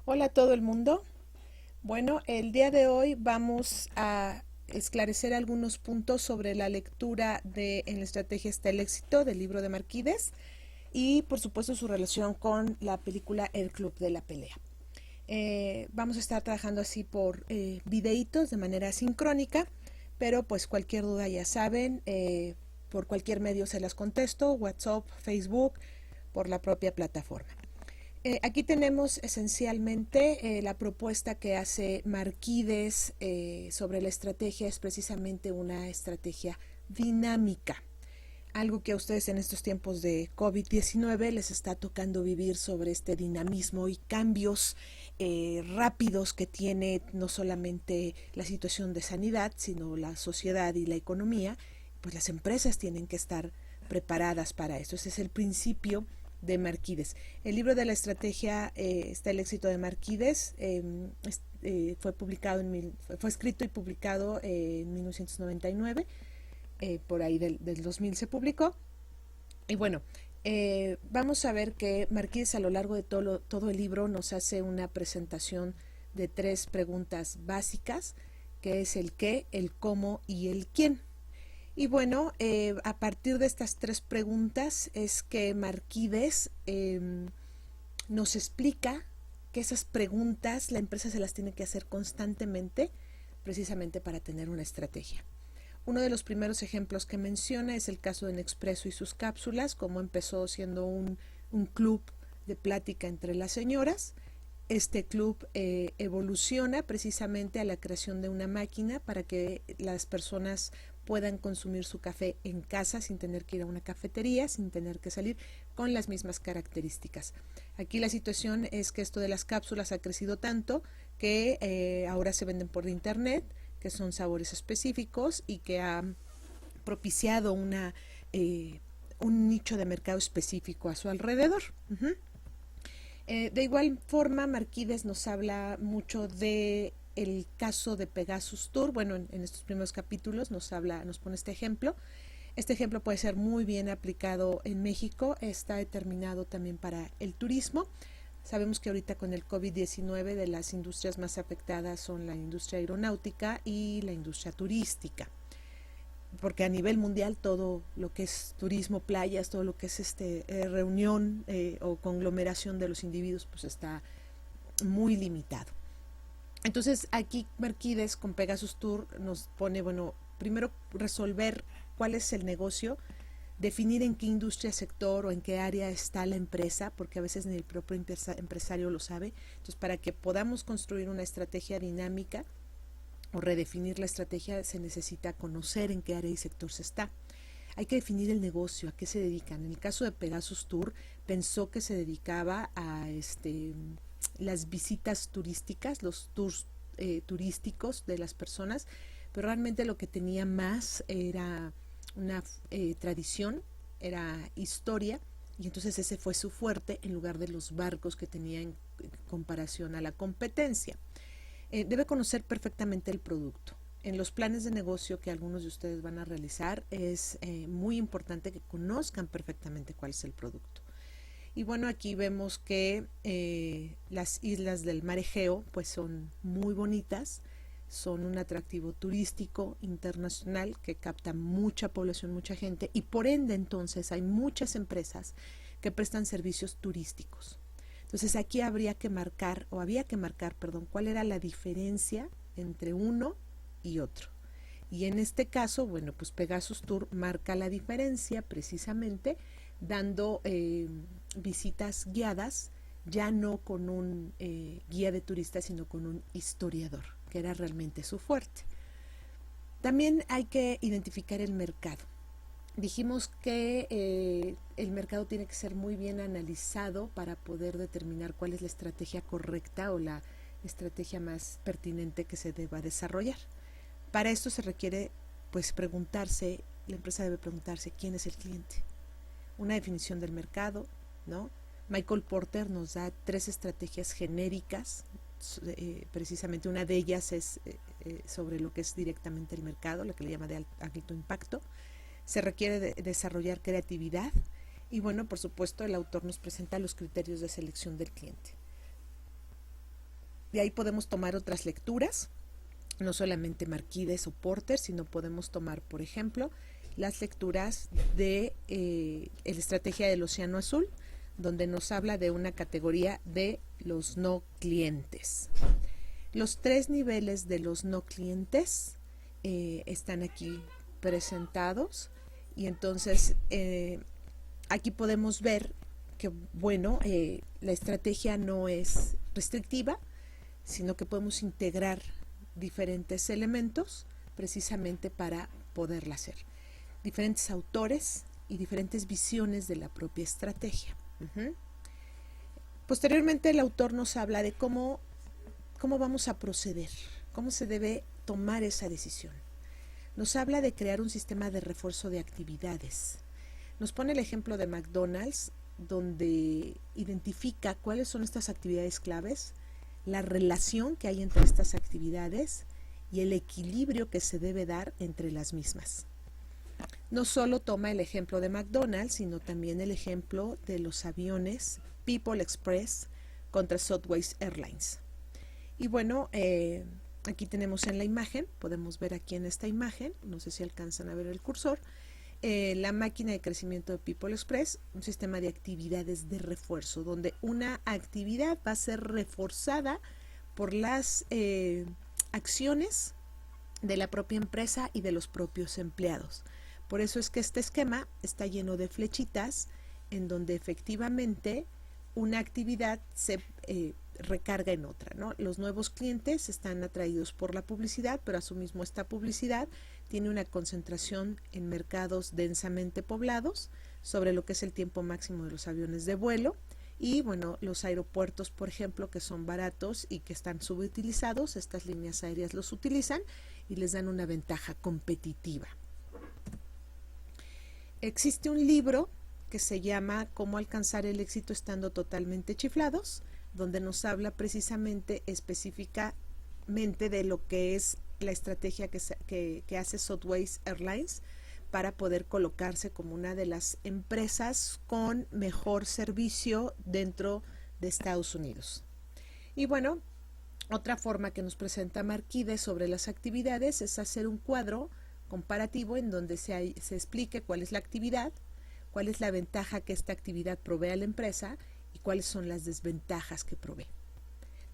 Hola a todo el mundo. Bueno, el día de hoy vamos a esclarecer algunos puntos sobre la lectura de En la estrategia está el éxito del libro de Marquídez y por supuesto su relación con la película El Club de la Pelea. Vamos a estar trabajando así por videitos de manera sincrónica, pero pues cualquier duda ya saben, por cualquier medio se las contesto, WhatsApp, Facebook, por la propia plataforma. Aquí tenemos esencialmente la propuesta que hace Marquídez sobre la estrategia es precisamente una estrategia dinámica, algo que a ustedes en estos tiempos de COVID-19 les está tocando vivir sobre este dinamismo y cambios rápidos que tiene no solamente la situación de sanidad, sino la sociedad y la economía. Pues las empresas tienen que estar preparadas para eso. Ese es el principio de Marquídez. El libro de la estrategia está el éxito de Marquídez. Fue escrito y publicado en 1999. Por ahí del 2000 se publicó. Y bueno, vamos a ver que Marquídez a lo largo de todo el libro nos hace una presentación de 3 preguntas básicas, que es el qué, el cómo y el quién. Y bueno, a partir de estas 3 preguntas es que Marquídez nos explica que esas preguntas la empresa se las tiene que hacer constantemente, precisamente para tener una estrategia. Uno de los primeros ejemplos que menciona es el caso de Nespresso y sus cápsulas, como empezó siendo un club de plática entre las señoras. Este club evoluciona precisamente a la creación de una máquina para que las personas puedan consumir su café en casa sin tener que ir a una cafetería, sin tener que salir, con las mismas características. Aquí la situación es que esto de las cápsulas ha crecido tanto que ahora se venden por internet, que son sabores específicos y que ha propiciado un nicho de mercado específico a su alrededor. De igual forma, Marquídez nos habla mucho de el caso de Pegasus Tour. Bueno, en estos primeros capítulos nos pone este ejemplo. Este ejemplo puede ser muy bien aplicado en México, está determinado también para el turismo. Sabemos que ahorita con el COVID-19 de las industrias más afectadas son la industria aeronáutica y la industria turística, porque a nivel mundial todo lo que es turismo, playas, todo lo que es reunión o conglomeración de los individuos pues está muy limitado. Entonces aquí Marquídez con Pegasus Tour nos pone, bueno, primero resolver cuál es el negocio, definir en qué industria, sector o en qué área está la empresa, porque a veces ni el propio empresario lo sabe. Entonces, para que podamos construir una estrategia dinámica o redefinir la estrategia, se necesita conocer en qué área y sector se está. Hay que definir el negocio, a qué se dedican. En el caso de Pegasus Tour, pensó que se dedicaba a las visitas turísticas, los tours turísticos de las personas, pero realmente lo que tenía más era una tradición, era historia, y entonces ese fue su fuerte en lugar de los barcos que tenía en comparación a la competencia. Debe conocer perfectamente el producto. En los planes de negocio que algunos de ustedes van a realizar es muy importante que conozcan perfectamente cuál es el producto. Y bueno, aquí vemos que las islas del Mar Egeo pues son muy bonitas, son un atractivo turístico internacional que capta mucha población, mucha gente, y por ende entonces hay muchas empresas que prestan servicios turísticos. Entonces aquí había que marcar, perdón, cuál era la diferencia entre uno y otro. Y en este caso, bueno, pues Pegasus Tour marca la diferencia precisamente dando visitas guiadas, ya no con un guía de turistas, sino con un historiador, que era realmente su fuerte. También hay que identificar el mercado. Dijimos que el mercado tiene que ser muy bien analizado para poder determinar cuál es la estrategia correcta o la estrategia más pertinente que se deba desarrollar. Para esto se requiere pues preguntarse, la empresa debe preguntarse quién es el cliente, una definición del mercado, ¿no? Michael Porter nos da 3 estrategias genéricas, precisamente una de ellas es sobre lo que es directamente el mercado, lo que le llama de alto impacto. Se requiere desarrollar creatividad y bueno, por supuesto, el autor nos presenta los criterios de selección del cliente. de ahí podemos tomar otras lecturas, no solamente Marquídez o Porter, sino podemos tomar, por ejemplo, las lecturas de la estrategia del Océano Azul, donde nos habla de una categoría de los no clientes. Los 3 niveles de los no clientes están aquí presentados, y entonces aquí podemos ver que, bueno, la estrategia no es restrictiva, sino que podemos integrar diferentes elementos precisamente para poderla hacer. Diferentes autores y diferentes visiones de la propia estrategia. Posteriormente el autor nos habla de cómo vamos a proceder, cómo se debe tomar esa decisión. Nos habla de crear un sistema de refuerzo de actividades. Nos pone el ejemplo de McDonald's, donde identifica cuáles son estas actividades claves, la relación que hay entre estas actividades y el equilibrio que se debe dar entre las mismas. No solo toma el ejemplo de McDonald's, sino también el ejemplo de los aviones People Express contra Southwest Airlines. Y bueno, aquí tenemos en la imagen, podemos ver aquí en esta imagen, no sé si alcanzan a ver el cursor, la máquina de crecimiento de People Express, un sistema de actividades de refuerzo, donde una actividad va a ser reforzada por las acciones de la propia empresa y de los propios empleados. Por eso es que este esquema está lleno de flechitas, en donde efectivamente una actividad se recarga en otra, ¿no? Los nuevos clientes están atraídos por la publicidad, pero asimismo esta publicidad tiene una concentración en mercados densamente poblados, sobre lo que es el tiempo máximo de los aviones de vuelo, y bueno, los aeropuertos, por ejemplo, que son baratos y que están subutilizados, estas líneas aéreas los utilizan y les dan una ventaja competitiva. Existe un libro que se llama Cómo alcanzar el éxito estando totalmente chiflados, donde nos habla precisamente específicamente de lo que es la estrategia que hace Southwest Airlines para poder colocarse como una de las empresas con mejor servicio dentro de Estados Unidos. Y bueno, otra forma que nos presenta Marquídez sobre las actividades es hacer un cuadro comparativo en donde se explique cuál es la actividad, cuál es la ventaja que esta actividad provee a la empresa y cuáles son las desventajas que provee.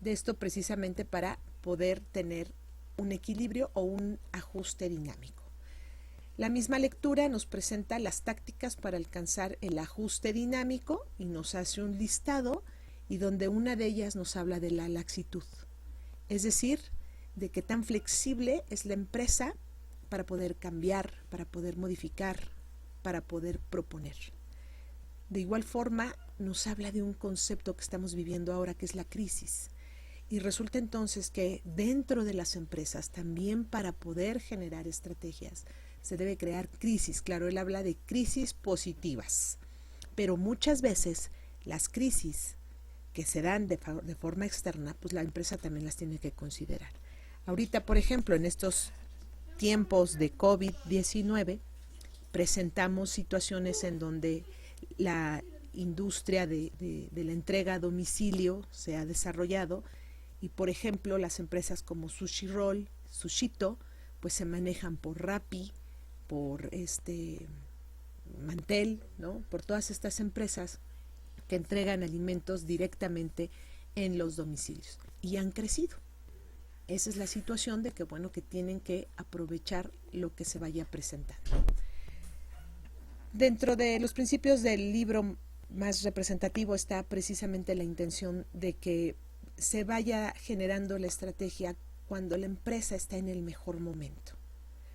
De esto precisamente para poder tener un equilibrio o un ajuste dinámico. La misma lectura nos presenta las tácticas para alcanzar el ajuste dinámico y nos hace un listado, y donde una de ellas nos habla de la laxitud, es decir, de qué tan flexible es la empresa para poder cambiar, para poder modificar, para poder proponer. De igual forma, nos habla de un concepto que estamos viviendo ahora, que es la crisis. Y resulta entonces que dentro de las empresas, también para poder generar estrategias, se debe crear crisis. Claro, él habla de crisis positivas, pero muchas veces las crisis que se dan de forma externa, pues la empresa también las tiene que considerar. Ahorita, por ejemplo, en estos tiempos de COVID-19, presentamos situaciones en donde la industria de la entrega a domicilio se ha desarrollado, y por ejemplo las empresas como Sushi Roll, Sushito, pues se manejan por Rappi, por Mantel, ¿no? Por todas estas empresas que entregan alimentos directamente en los domicilios, y han crecido. Esa es la situación de que, bueno, que tienen que aprovechar lo que se vaya presentando. Dentro de los principios del libro más representativo está precisamente la intención de que se vaya generando la estrategia cuando la empresa está en el mejor momento,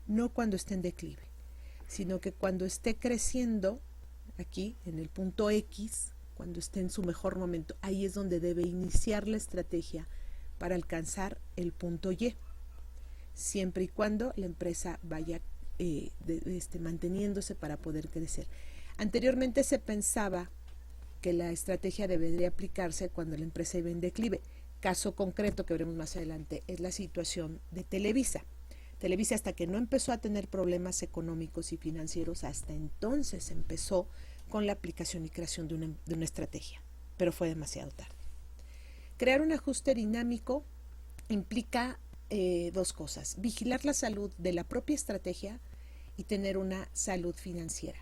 no cuando esté en declive, sino que cuando esté creciendo, aquí en el punto X, cuando esté en su mejor momento, ahí es donde debe iniciar la estrategia para alcanzar el punto Y, siempre y cuando la empresa vaya manteniéndose para poder crecer. Anteriormente se pensaba que la estrategia debería aplicarse cuando la empresa iba en declive. Caso concreto que veremos más adelante es la situación de Televisa. Televisa, hasta que no empezó a tener problemas económicos y financieros, hasta entonces empezó con la aplicación y creación de una estrategia, pero fue demasiado tarde. Crear un ajuste dinámico implica dos cosas: vigilar la salud de la propia estrategia y tener una salud financiera.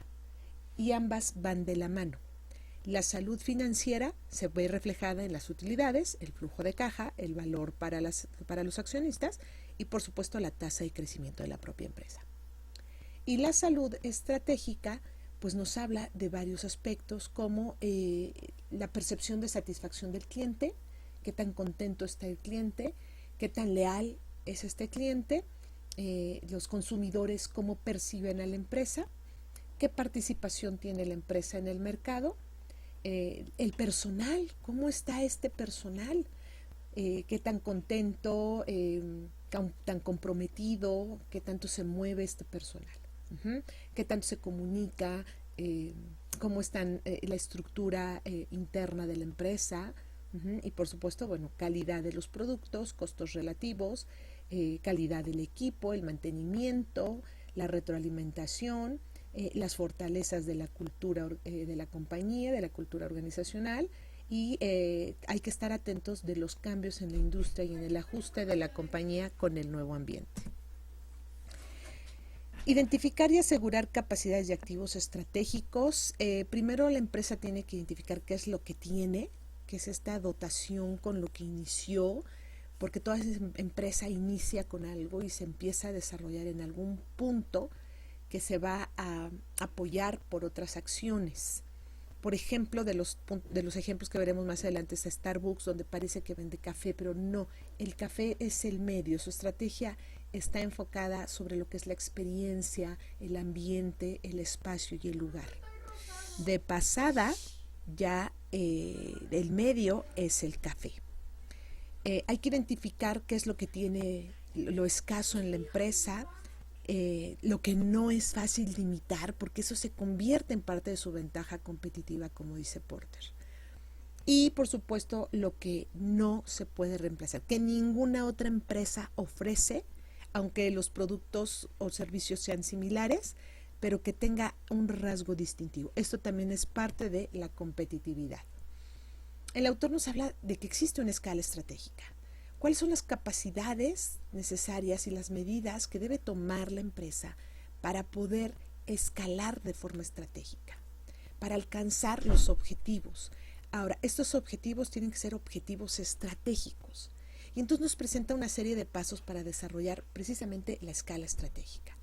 Y ambas van de la mano. La salud financiera se ve reflejada en las utilidades, el flujo de caja, el valor para los accionistas y por supuesto la tasa de crecimiento de la propia empresa. Y la salud estratégica pues nos habla de varios aspectos como la percepción de satisfacción del cliente, qué tan contento está el cliente, qué tan leal es este cliente, los consumidores cómo perciben a la empresa, qué participación tiene la empresa en el mercado, el personal, cómo está este personal, qué tan contento, tan comprometido, qué tanto se mueve este personal, qué tanto se comunica, cómo está la estructura interna de la empresa, y por supuesto, bueno, calidad de los productos, costos relativos, calidad del equipo, el mantenimiento, la retroalimentación, las fortalezas de la cultura de la compañía, de la cultura organizacional, y hay que estar atentos de los cambios en la industria y en el ajuste de la compañía con el nuevo ambiente. Identificar y asegurar capacidades y activos estratégicos. Primero la empresa tiene que identificar qué es lo que tiene, qué es esta dotación con lo que inició, porque toda empresa inicia con algo y se empieza a desarrollar en algún punto que se va a apoyar por otras acciones. Por ejemplo, de los ejemplos que veremos más adelante es Starbucks, donde parece que vende café, pero no, el café es el medio, su estrategia está enfocada sobre lo que es la experiencia, el ambiente, el espacio y el lugar. De pasada, ya el medio es el café. Hay que identificar qué es lo que tiene lo escaso en la empresa, lo que no es fácil de imitar, porque eso se convierte en parte de su ventaja competitiva, como dice Porter. Y por supuesto lo que no se puede reemplazar, que ninguna otra empresa ofrece, aunque los productos o servicios sean similares, pero que tenga un rasgo distintivo. Esto también es parte de la competitividad. El autor nos habla de que existe una escala estratégica. ¿Cuáles son las capacidades necesarias y las medidas que debe tomar la empresa para poder escalar de forma estratégica, para alcanzar los objetivos? Ahora, estos objetivos tienen que ser objetivos estratégicos. Y entonces nos presenta una serie de pasos para desarrollar precisamente la escala estratégica.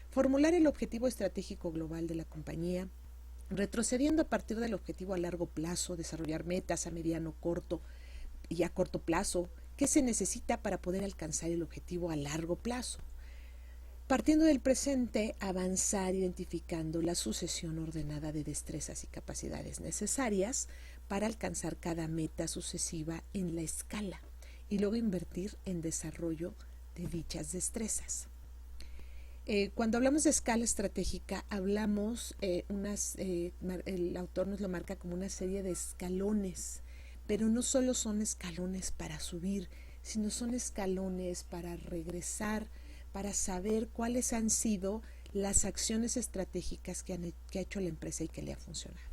Formular el objetivo estratégico global de la compañía, retrocediendo a partir del objetivo a largo plazo, desarrollar metas a mediano, corto y a corto plazo. ¿Qué se necesita para poder alcanzar el objetivo a largo plazo? Partiendo del presente, avanzar identificando la sucesión ordenada de destrezas y capacidades necesarias para alcanzar cada meta sucesiva en la escala y luego invertir en desarrollo de dichas destrezas. Cuando hablamos de escala estratégica, hablamos, el autor nos lo marca como una serie de escalones, pero no solo son escalones para subir, sino son escalones para regresar, para saber cuáles han sido las acciones estratégicas que ha hecho la empresa y que le ha funcionado.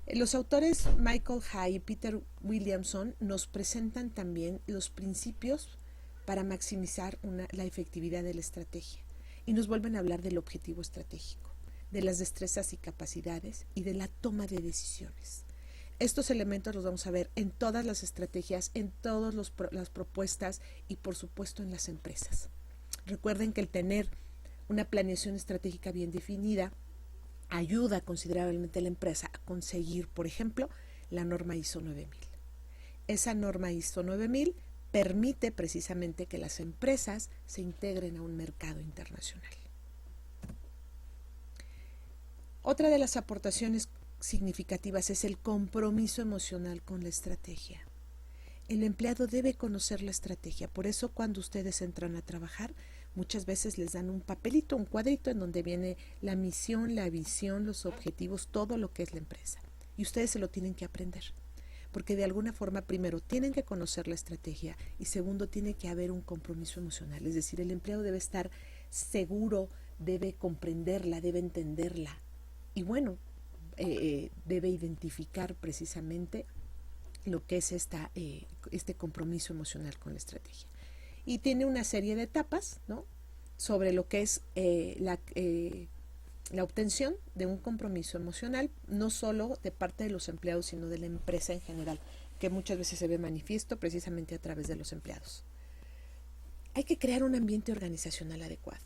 Los autores Michael Hay y Peter Williamson nos presentan también los principios para maximizar la efectividad de la estrategia y nos vuelven a hablar del objetivo estratégico, de las destrezas y capacidades y de la toma de decisiones. Estos elementos los vamos a ver en todas las estrategias, en todas las propuestas y por supuesto en las empresas. Recuerden que el tener una planeación estratégica bien definida ayuda considerablemente a la empresa a conseguir, por ejemplo, la norma ISO 9000. Esa norma ISO 9000 permite precisamente que las empresas se integren a un mercado internacional. Otra de las aportaciones significativas es el compromiso emocional con la estrategia. El empleado debe conocer la estrategia, por eso cuando ustedes entran a trabajar, muchas veces les dan un papelito, un cuadrito en donde viene la misión, la visión, los objetivos, todo lo que es la empresa. Y ustedes se lo tienen que aprender, porque de alguna forma primero tienen que conocer la estrategia y segundo tiene que haber un compromiso emocional, es decir, el empleado debe estar seguro, debe comprenderla, debe entenderla y bueno, debe identificar precisamente lo que es este compromiso emocional con la estrategia. Y tiene una serie de etapas, ¿no?, sobre lo que es la obtención de un compromiso emocional, no solo de parte de los empleados, sino de la empresa en general, que muchas veces se ve manifiesto precisamente a través de los empleados. Hay que crear un ambiente organizacional adecuado,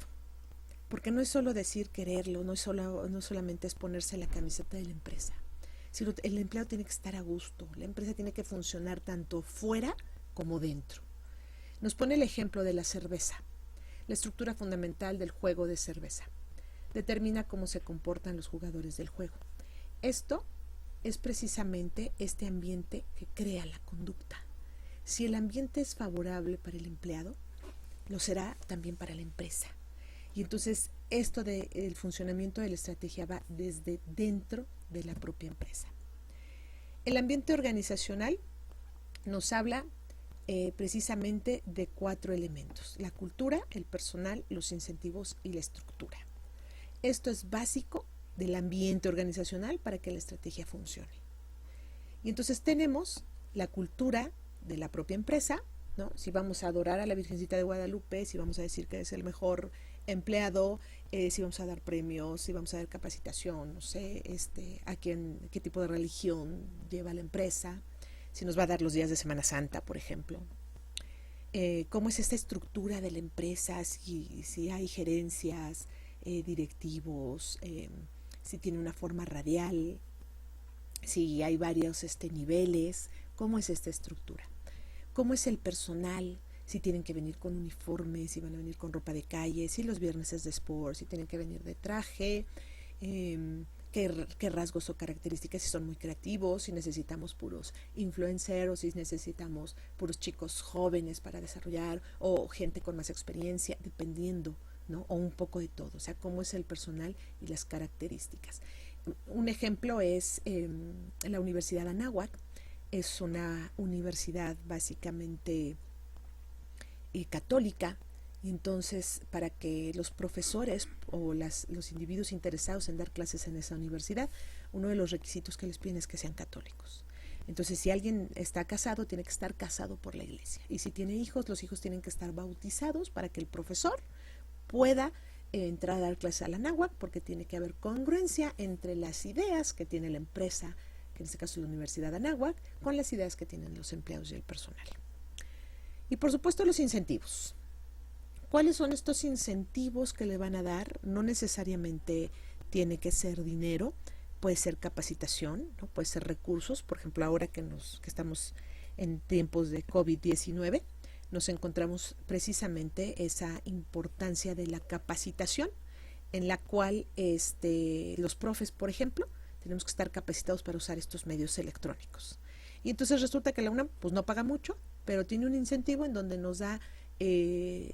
porque no es solo decir quererlo, no solamente es ponerse la camiseta de la empresa, sino el empleado tiene que estar a gusto, la empresa tiene que funcionar tanto fuera como dentro. Nos pone el ejemplo de la cerveza. La estructura fundamental del juego de cerveza determina cómo se comportan los jugadores del juego. Esto es precisamente este ambiente que crea la conducta. Si el ambiente es favorable para el empleado, lo será también para la empresa. Y entonces esto del funcionamiento de la estrategia va desde dentro de la propia empresa. El ambiente organizacional nos habla precisamente de 4 elementos: la cultura, el personal, los incentivos y la estructura. Esto es básico del ambiente organizacional para que la estrategia funcione. Y entonces tenemos la cultura de la propia empresa, ¿no? Si vamos a adorar a la Virgencita de Guadalupe, si vamos a decir que es el mejor empleado, si vamos a dar premios, si vamos a dar capacitación, no sé, qué tipo de religión lleva la empresa, si nos va a dar los días de Semana Santa, por ejemplo. Cómo es esta estructura de la empresa, si hay gerencias, directivos, si tiene una forma radial, si hay varios niveles, cómo es esta estructura. Cómo es el personal, si tienen que venir con uniforme, si van a venir con ropa de calle, si los viernes es de sport, si tienen que venir de traje, qué rasgos o características, si son muy creativos, si necesitamos puros influencers, o si necesitamos puros chicos jóvenes para desarrollar, o gente con más experiencia, dependiendo, ¿no? O un poco de todo, o sea, cómo es el personal y las características. Un ejemplo es la Universidad Anáhuac. Es una universidad básicamente católica, y entonces para que los profesores o los individuos interesados en dar clases en esa universidad, uno de los requisitos que les piden es que sean católicos. Entonces, si alguien está casado, tiene que estar casado por la iglesia. Y si tiene hijos, los hijos tienen que estar bautizados para que el profesor pueda entrar a dar clases a la Anáhuac, porque tiene que haber congruencia entre las ideas que tiene la empresa, que en este caso es la Universidad Anáhuac, con las ideas que tienen los empleados y el personal. Y por supuesto los incentivos. ¿Cuáles son estos incentivos que le van a dar? No necesariamente tiene que ser dinero, puede ser capacitación, ¿no? Puede ser recursos. Por ejemplo, ahora que estamos en tiempos de COVID-19, nos encontramos precisamente esa importancia de la capacitación, en la cual los profes, por ejemplo, tenemos que estar capacitados para usar estos medios electrónicos. Y entonces resulta que la UNAM pues no paga mucho, pero tiene un incentivo en donde nos da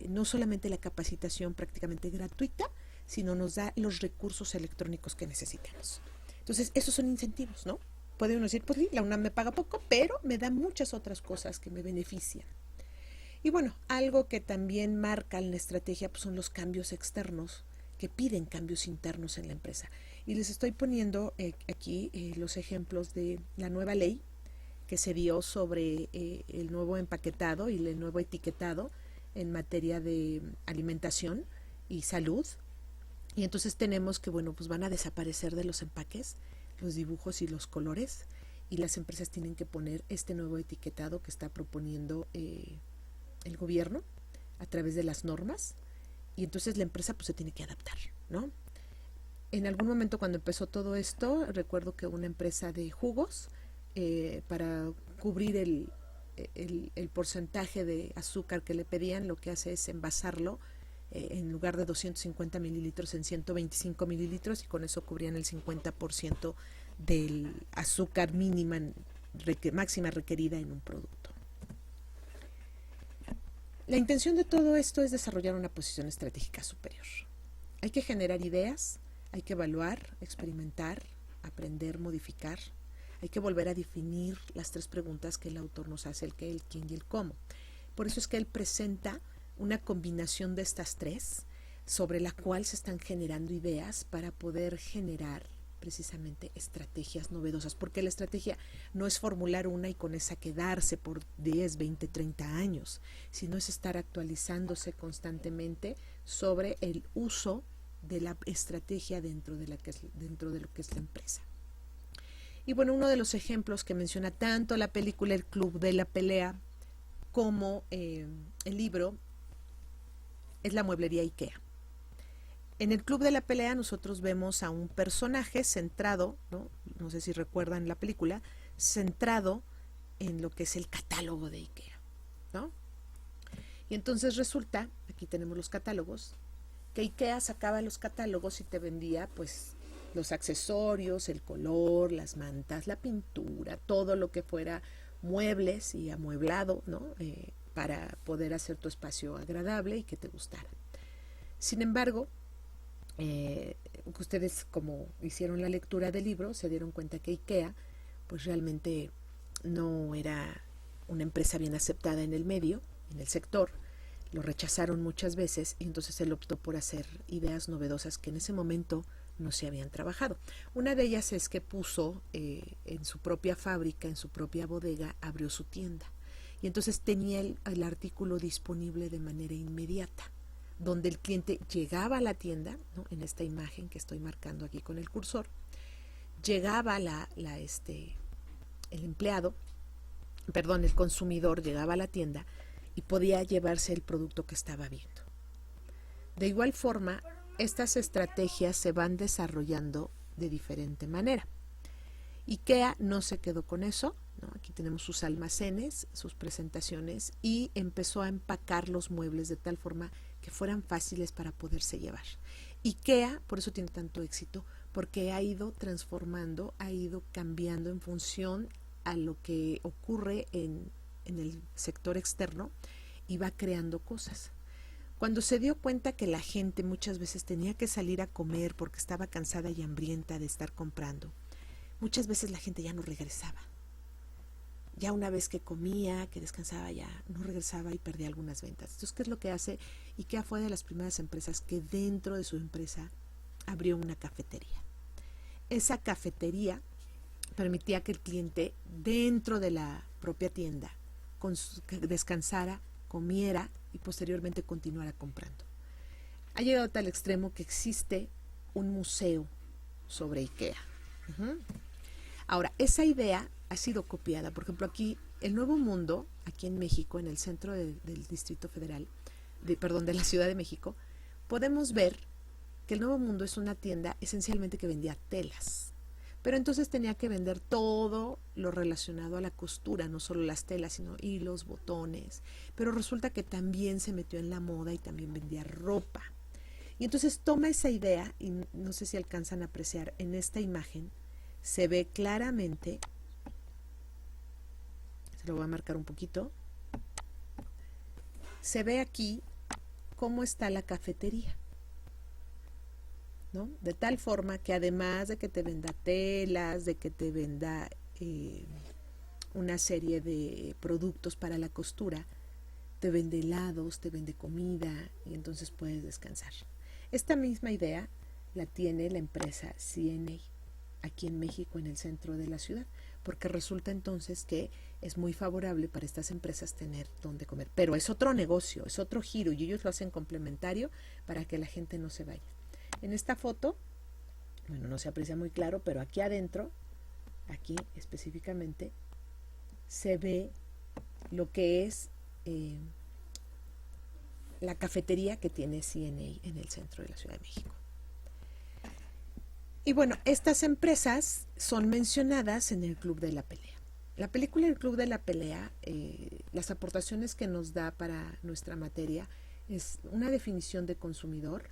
no solamente la capacitación prácticamente gratuita, sino nos da los recursos electrónicos que necesitamos. Entonces, esos son incentivos, ¿no? Puede uno decir, pues la UNAM me paga poco, pero me da muchas otras cosas que me benefician. Y bueno, algo que también marca en la estrategia pues son los cambios externos, que piden cambios internos en la empresa. Y les estoy poniendo aquí los ejemplos de la nueva ley que se dio sobre el nuevo empaquetado y el nuevo etiquetado en materia de alimentación y salud. Y entonces tenemos que, bueno, pues van a desaparecer de los empaques los dibujos y los colores, y las empresas tienen que poner este nuevo etiquetado que está proponiendo el gobierno a través de las normas, y entonces la empresa pues se tiene que adaptar, ¿no? En algún momento cuando empezó todo esto, recuerdo que una empresa de jugos, para cubrir el porcentaje de azúcar que le pedían, lo que hace es envasarlo en lugar de 250 mililitros en 125 mililitros, y con eso cubrían el 50% del azúcar máxima requerida en un producto. La intención de todo esto es desarrollar una posición estratégica superior. Hay que generar ideas, hay que evaluar, experimentar, aprender, modificar. Hay que volver a definir las 3 preguntas que el autor nos hace: el qué, el quién y el cómo. Por eso es que él presenta una combinación de estas 3, sobre la cual se están generando ideas para poder generar precisamente estrategias novedosas, porque la estrategia no es formular una y con esa quedarse por 10, 20, 30 años, sino es estar actualizándose constantemente sobre el uso de la estrategia dentro de lo que es la empresa. Y bueno, uno de los ejemplos que menciona tanto la película El Club de la Pelea como el libro es la mueblería IKEA. En el Club de la Pelea nosotros vemos a un personaje centrado, no sé si recuerdan la película, centrado en lo que es el catálogo de IKEA, ¿no? Y entonces resulta, aquí tenemos los catálogos, que IKEA sacaba los catálogos y te vendía pues los accesorios, el color, las mantas, la pintura, todo lo que fuera muebles y amueblado, ¿no? Para poder hacer tu espacio agradable y que te gustara. Sin embargo, ustedes como hicieron la lectura del libro se dieron cuenta que IKEA pues realmente no era una empresa bien aceptada en el medio, en el sector. Lo rechazaron muchas veces y entonces él optó por hacer ideas novedosas que en ese momento no se habían trabajado. Una de ellas es que puso en su propia fábrica, en su propia bodega, abrió su tienda. Y entonces tenía el artículo disponible de manera inmediata, donde el cliente llegaba a la tienda, ¿no? En esta imagen que estoy marcando aquí con el cursor, llegaba el consumidor llegaba a la tienda y podía llevarse el producto que estaba viendo. De igual forma, estas estrategias se van desarrollando de diferente manera. IKEA no se quedó con eso, ¿no? Aquí tenemos sus almacenes, sus presentaciones y empezó a empacar los muebles de tal forma que fueran fáciles para poderse llevar. IKEA, por eso tiene tanto éxito, porque ha ido transformando, ha ido cambiando en función a lo que ocurre en el sector externo y va creando cosas. Cuando se dio cuenta que la gente muchas veces tenía que salir a comer porque estaba cansada y hambrienta de estar comprando, muchas veces la gente ya no regresaba. Ya una vez que comía, que descansaba, ya no regresaba y perdía algunas ventas. Entonces, ¿qué es lo que hace? IKEA fue de las primeras empresas que dentro de su empresa abrió una cafetería. Esa cafetería permitía que el cliente dentro de la propia tienda descansara, comiera y posteriormente continuara comprando. Ha llegado a tal extremo que existe un museo sobre IKEA. Ahora, esa idea ha sido copiada. Por ejemplo, aquí, el Nuevo Mundo, aquí en México, en el centro del Distrito Federal, de la Ciudad de México, podemos ver que el Nuevo Mundo es una tienda esencialmente que vendía telas. Pero entonces tenía que vender todo lo relacionado a la costura, no solo las telas, sino hilos, botones. Pero resulta que también se metió en la moda y también vendía ropa. Y entonces toma esa idea, y no sé si alcanzan a apreciar, en esta imagen se ve claramente, se lo voy a marcar un poquito, se ve aquí cómo está la cafetería, ¿no? De tal forma que además de que te venda telas, de que te venda una serie de productos para la costura, te vende helados, te vende comida y entonces puedes descansar. Esta misma idea la tiene la empresa CNA aquí en México, en el centro de la ciudad, porque resulta entonces que es muy favorable para estas empresas tener donde comer. Pero es otro negocio, es otro giro y ellos lo hacen complementario para que la gente no se vaya. En esta foto, bueno, no se aprecia muy claro, pero aquí adentro, aquí específicamente, se ve lo que es la cafetería que tiene CNA en el centro de la Ciudad de México. Y bueno, estas empresas son mencionadas en el Club de la Pelea. La película El Club de la Pelea, las aportaciones que nos da para nuestra materia es una definición de consumidor,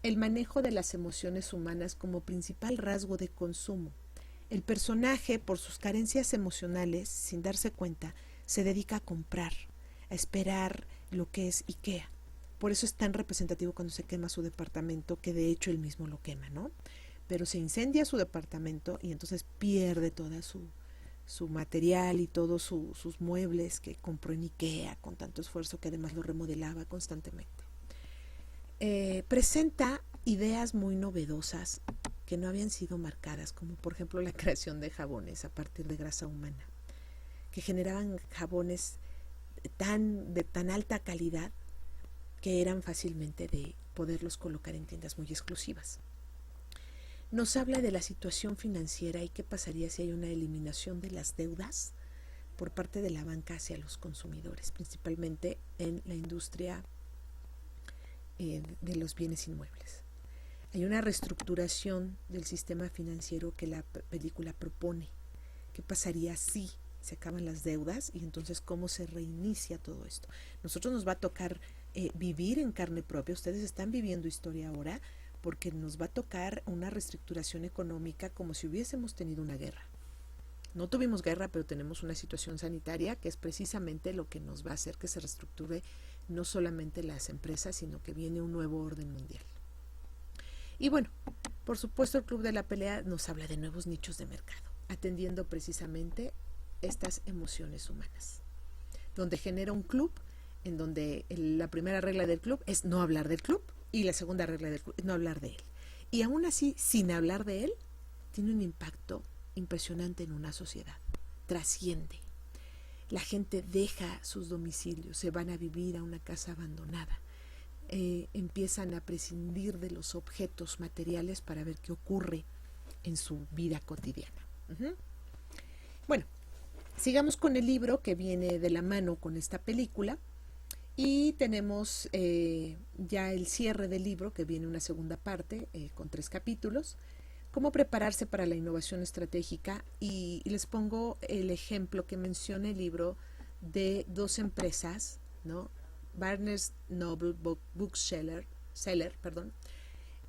el manejo de las emociones humanas como principal rasgo de consumo. El personaje, por sus carencias emocionales, sin darse cuenta, se dedica a comprar, a esperar lo que es IKEA. Por eso es tan representativo cuando se quema su departamento, que de hecho él mismo lo quema, ¿no? Pero se incendia su departamento y entonces pierde toda su material y todos sus muebles que compró en IKEA con tanto esfuerzo, que además lo remodelaba constantemente. Presenta ideas muy novedosas que no habían sido marcadas, como por ejemplo la creación de jabones a partir de grasa humana, que generaban jabones de tan alta calidad que eran fácilmente de poderlos colocar en tiendas muy exclusivas. Nos habla de la situación financiera y qué pasaría si hay una eliminación de las deudas por parte de la banca hacia los consumidores, principalmente en la industria de los bienes inmuebles. Hay una reestructuración del sistema financiero que la película propone. ¿Qué pasaría si se acaban las deudas y entonces cómo se reinicia todo esto? Nosotros nos va a tocar vivir en carne propia. Ustedes están viviendo historia ahora porque nos va a tocar una reestructuración económica como si hubiésemos tenido una guerra. No tuvimos guerra, pero tenemos una situación sanitaria que es precisamente lo que nos va a hacer que se reestructure no solamente las empresas, sino que viene un nuevo orden mundial. Y bueno, por supuesto el Club de la Pelea nos habla de nuevos nichos de mercado, atendiendo precisamente estas emociones humanas, donde genera un club en donde la primera regla del club es no hablar del club y la segunda regla del club es no hablar de él. Y aún así, sin hablar de él, tiene un impacto impresionante en una sociedad, trasciende. La gente deja sus domicilios, se van a vivir a una casa abandonada, empiezan a prescindir de los objetos materiales para ver qué ocurre en su vida cotidiana. Bueno, sigamos con el libro que viene de la mano con esta película y tenemos ya el cierre del libro, que viene una segunda parte con 3 capítulos. Cómo prepararse para la innovación estratégica, y les pongo el ejemplo que menciona el libro de 2 empresas, ¿no? Barnes Noble Bookseller,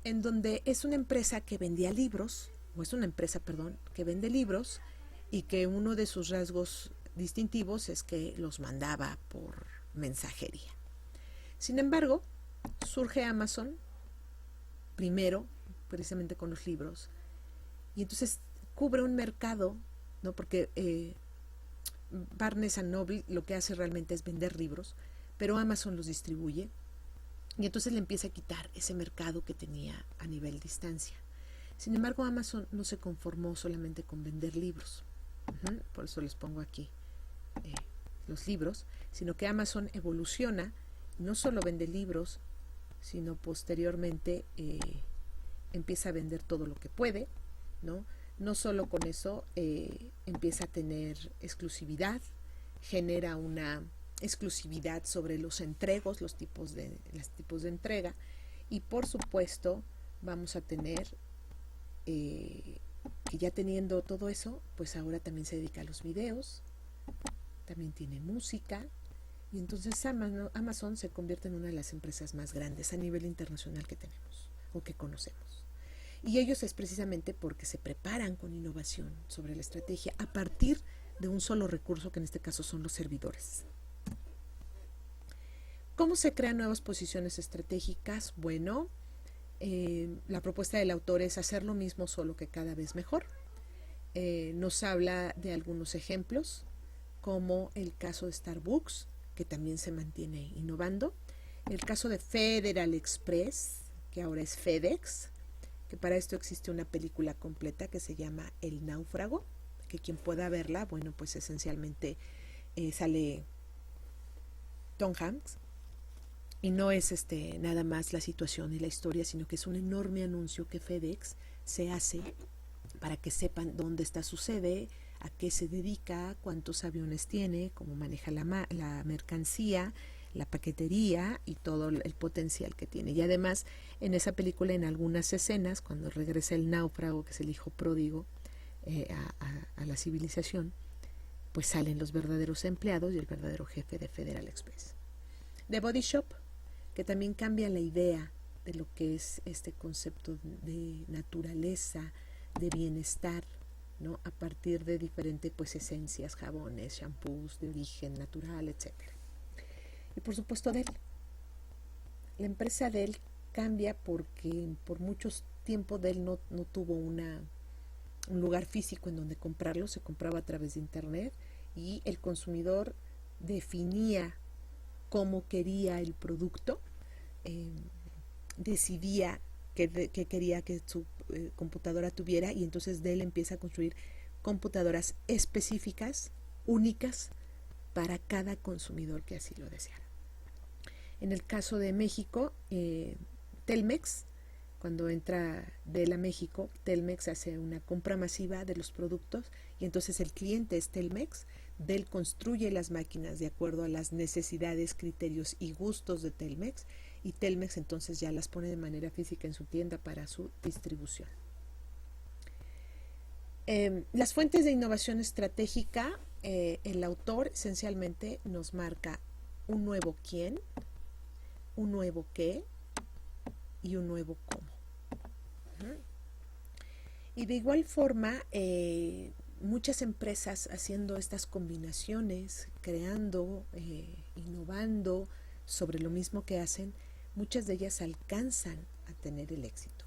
en donde es una empresa que vendía libros, o es una empresa, perdón, que vende libros y que uno de sus rasgos distintivos es que los mandaba por mensajería. Sin embargo, surge Amazon primero, precisamente con los libros, y entonces cubre un mercado, ¿no? Porque Barnes Noble lo que hace realmente es vender libros, pero Amazon los distribuye, y entonces le empieza a quitar ese mercado que tenía a nivel distancia. Sin embargo, Amazon no se conformó solamente con vender libros, por eso les pongo aquí los libros, sino que Amazon evoluciona, no solo vende libros, sino posteriormente empieza a vender todo lo que puede, no solo con eso, empieza a tener exclusividad, genera una exclusividad sobre los entregos, los tipos de entrega, y por supuesto vamos a tener que ya teniendo todo eso, pues ahora también se dedica a los videos, también tiene música, y entonces Amazon se convierte en una de las empresas más grandes a nivel internacional que tenemos o que conocemos. Y ellos es precisamente porque se preparan con innovación sobre la estrategia a partir de un solo recurso, que en este caso son los servidores. ¿Cómo se crean nuevas posiciones estratégicas? Bueno, la propuesta del autor es hacer lo mismo, solo que cada vez mejor. Nos habla de algunos ejemplos, como el caso de Starbucks, que también se mantiene innovando, el caso de Federal Express, que ahora es FedEx, que para esto existe una película completa que se llama El Náufrago, que quien pueda verla, bueno, pues esencialmente sale Tom Hanks, y no es nada más la situación y la historia, sino que es un enorme anuncio que FedEx se hace para que sepan dónde está su sede, a qué se dedica, cuántos aviones tiene, cómo maneja la mercancía, la paquetería y todo el potencial que tiene. Y además, en esa película, en algunas escenas, cuando regresa el náufrago, que es el hijo pródigo, a la civilización, pues salen los verdaderos empleados y el verdadero jefe de Federal Express. The Body Shop, que también cambia la idea de lo que es este concepto de naturaleza, de bienestar, ¿no? A partir de diferentes esencias, jabones, shampoos de origen natural, etc. Y por supuesto Dell. La empresa Dell cambia porque por mucho tiempo Dell no tuvo un lugar físico en donde comprarlo, se compraba a través de internet y el consumidor definía cómo quería el producto, decidía que quería que su computadora tuviera, y entonces Dell empieza a construir computadoras específicas, únicas, para cada consumidor que así lo deseara. En el caso de México, Telmex, cuando entra Dell a México, Telmex hace una compra masiva de los productos y entonces el cliente es Telmex. Dell construye las máquinas de acuerdo a las necesidades, criterios y gustos de Telmex, y Telmex entonces ya las pone de manera física en su tienda para su distribución. Las fuentes de innovación estratégica, el autor esencialmente nos marca un nuevo quién, un nuevo qué y un nuevo cómo. Y de igual forma, muchas empresas haciendo estas combinaciones, creando, innovando sobre lo mismo que hacen, muchas de ellas alcanzan a tener el éxito.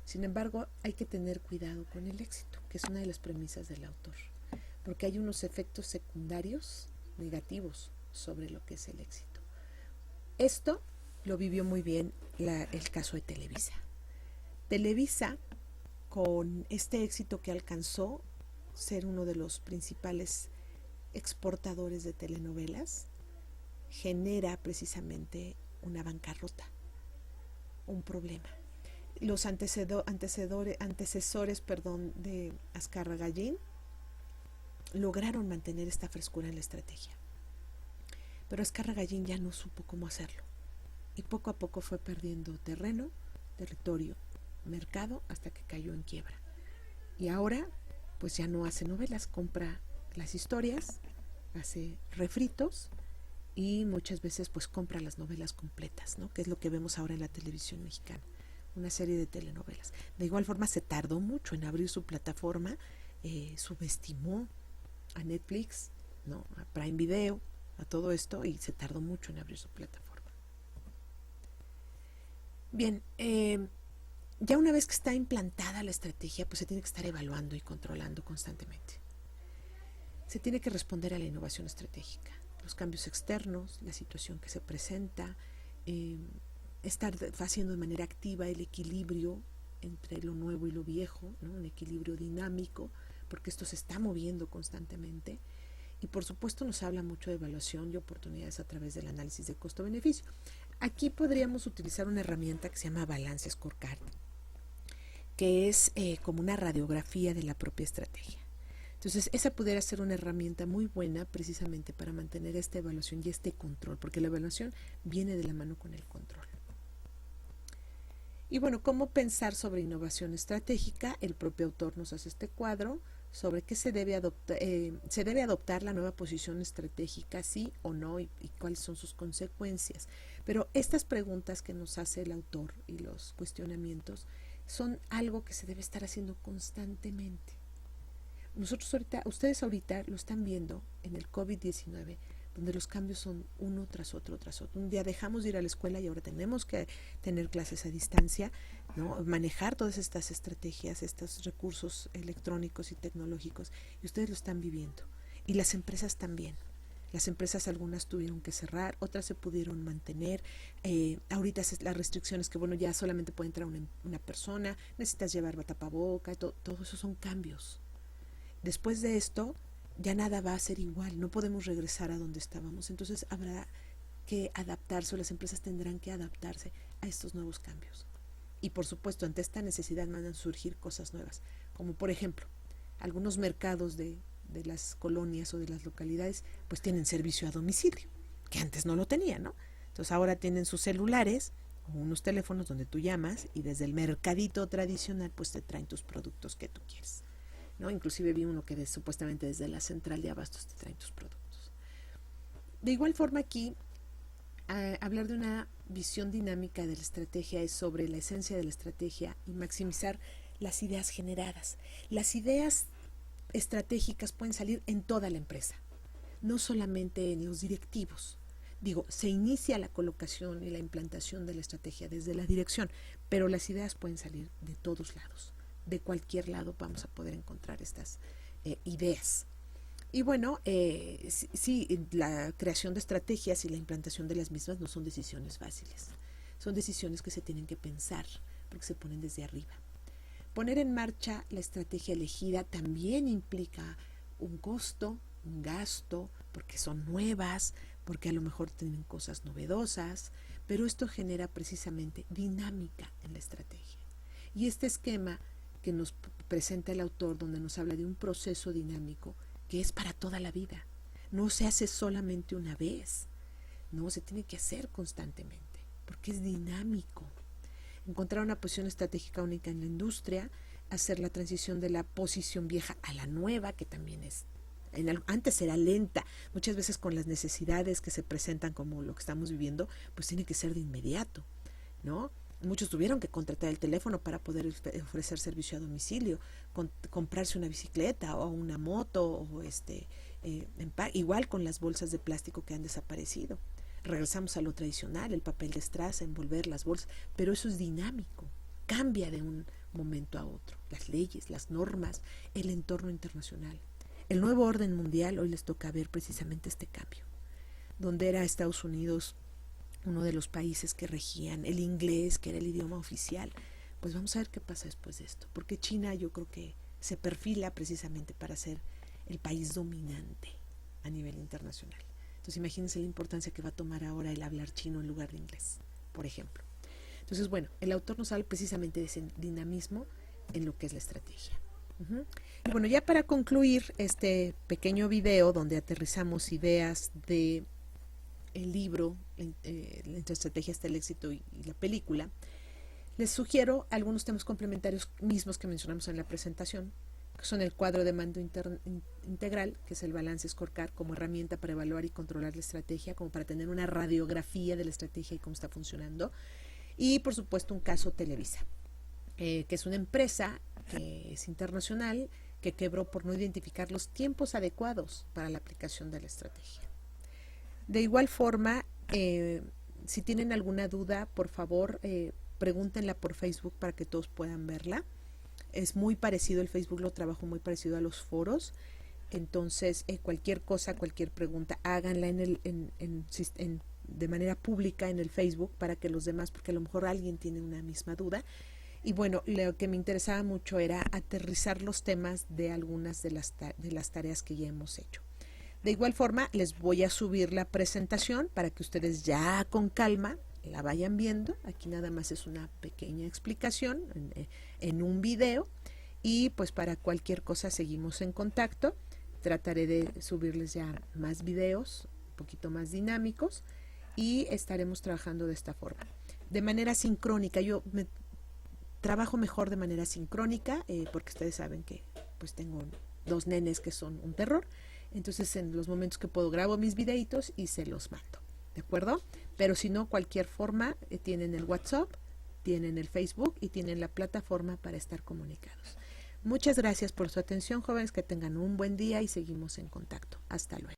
Sin embargo, hay que tener cuidado con el éxito, que es una de las premisas del autor, porque hay unos efectos secundarios negativos sobre lo que es el éxito. Esto lo vivió muy bien el caso de Televisa. Televisa, con este éxito que alcanzó, ser uno de los principales exportadores de telenovelas, genera precisamente una bancarrota, un problema. Los antecesores de Azcárraga-Gallín lograron mantener esta frescura en la estrategia, pero Azcárraga-Gallín ya no supo cómo hacerlo y poco a poco fue perdiendo terreno, territorio, mercado, hasta que cayó en quiebra. Y ahora pues ya no hace novelas, compra las historias, hace refritos y muchas veces pues compra las novelas completas, ¿no? Que es lo que vemos ahora en la televisión mexicana, una serie de telenovelas. De igual forma se tardó mucho en abrir su plataforma, subestimó a Netflix, ¿no? A Prime Video, a todo esto, y se tardó mucho en abrir su plataforma. Bien, ya una vez que está implantada la estrategia, pues se tiene que estar evaluando y controlando constantemente. Se tiene que responder a la innovación estratégica, los cambios externos, la situación que se presenta, estar haciendo de manera activa el equilibrio entre lo nuevo y lo viejo, ¿no? Un equilibrio dinámico, porque esto se está moviendo constantemente. Y por supuesto nos habla mucho de evaluación y oportunidades a través del análisis de costo-beneficio. Aquí podríamos utilizar una herramienta que se llama Balance Scorecard, que es como una radiografía de la propia estrategia. Entonces, esa pudiera ser una herramienta muy buena precisamente para mantener esta evaluación y este control, porque la evaluación viene de la mano con el control. Y bueno, ¿cómo pensar sobre innovación estratégica? El propio autor nos hace este cuadro sobre qué se debe adoptar la nueva posición estratégica, sí o no, y cuáles son sus consecuencias. Pero estas preguntas que nos hace el autor y los cuestionamientos son algo que se debe estar haciendo constantemente. Ustedes ahorita lo están viendo en el COVID-19, donde los cambios son uno tras otro, tras otro. Un día dejamos de ir a la escuela y ahora tenemos que tener clases a distancia, ¿no? Manejar todas estas estrategias, estos recursos electrónicos y tecnológicos, y ustedes lo están viviendo. Y las empresas también. Las empresas, algunas tuvieron que cerrar, otras se pudieron mantener. Ahorita las restricciones que, bueno, ya solamente puede entrar una persona, necesitas llevar tapaboca, todo eso son cambios. Después de esto, ya nada va a ser igual, no podemos regresar a donde estábamos, entonces habrá que adaptarse, o las empresas tendrán que adaptarse a estos nuevos cambios. Y por supuesto, ante esta necesidad van a surgir cosas nuevas, como por ejemplo, algunos mercados de las colonias o de las localidades, pues tienen servicio a domicilio, que antes no lo tenían, ¿no? Entonces ahora tienen sus celulares o unos teléfonos donde tú llamas y desde el mercadito tradicional pues te traen tus productos que tú quieres, ¿no? Inclusive vi uno que supuestamente desde la central de abastos te traen tus productos. De igual forma aquí, hablar de una visión dinámica de la estrategia es sobre la esencia de la estrategia y maximizar las ideas generadas. Las ideas estratégicas pueden salir en toda la empresa, no solamente en los directivos. Se inicia la colocación y la implantación de la estrategia desde la dirección, pero las ideas pueden salir de todos lados. De cualquier lado vamos a poder encontrar estas ideas. Y bueno, sí, la creación de estrategias y la implantación de las mismas no son decisiones fáciles. Son decisiones que se tienen que pensar porque se ponen desde arriba. Poner en marcha la estrategia elegida también implica un costo, un gasto, porque son nuevas, porque a lo mejor tienen cosas novedosas, pero esto genera precisamente dinámica en la estrategia. Y este esquema que nos presenta el autor, donde nos habla de un proceso dinámico que es para toda la vida, no se hace solamente una vez, no, se tiene que hacer constantemente, porque es dinámico. Encontrar una posición estratégica única en la industria, hacer la transición de la posición vieja a la nueva, que también es, antes era lenta, muchas veces con las necesidades que se presentan como lo que estamos viviendo, pues tiene que ser de inmediato, ¿no? Muchos tuvieron que contratar el teléfono para poder ofrecer servicio a domicilio, comprarse una bicicleta o una moto, o igual con las bolsas de plástico que han desaparecido. Regresamos a lo tradicional, el papel de estraza, envolver las bolsas, pero eso es dinámico, cambia de un momento a otro. Las leyes, las normas, el entorno internacional. El nuevo orden mundial, hoy les toca ver precisamente este cambio, donde era Estados Unidos uno de los países que regían el inglés, que era el idioma oficial. Pues vamos a ver qué pasa después de esto, porque China yo creo que se perfila precisamente para ser el país dominante a nivel internacional. Entonces imagínense la importancia que va a tomar ahora el hablar chino en lugar de inglés, por ejemplo. Entonces, bueno, el autor nos habla precisamente de ese dinamismo en lo que es la estrategia. Y bueno, ya para concluir este pequeño video donde aterrizamos ideas de el libro, la estrategia hasta el éxito y la película, les sugiero algunos temas complementarios mismos que mencionamos en la presentación, que son el cuadro de mando integral, que es el balance scorecard como herramienta para evaluar y controlar la estrategia, como para tener una radiografía de la estrategia y cómo está funcionando, y por supuesto un caso Televisa, que es una empresa que es internacional, que quebró por no identificar los tiempos adecuados para la aplicación de la estrategia. De igual forma, si tienen alguna duda, por favor, pregúntenla por Facebook para que todos puedan verla. Es muy parecido, el Facebook lo trabajo muy parecido a los foros. Entonces, cualquier cosa, cualquier pregunta, háganla de manera pública en el Facebook para que los demás, porque a lo mejor alguien tiene una misma duda. Y bueno, lo que me interesaba mucho era aterrizar los temas de algunas de las tareas que ya hemos hecho. De igual forma, les voy a subir la presentación para que ustedes ya con calma la vayan viendo. Aquí nada más es una pequeña explicación en un video. Y pues para cualquier cosa seguimos en contacto. Trataré de subirles ya más videos, un poquito más dinámicos, y estaremos trabajando de esta forma. De manera sincrónica, trabajo mejor de manera sincrónica, porque ustedes saben que pues tengo 2 nenes que son un terror. Entonces en los momentos que puedo grabo mis videitos y se los mando, ¿de acuerdo? Pero si no, cualquier forma, tienen el WhatsApp, tienen el Facebook y tienen la plataforma para estar comunicados. Muchas gracias por su atención, jóvenes, que tengan un buen día y seguimos en contacto. Hasta luego.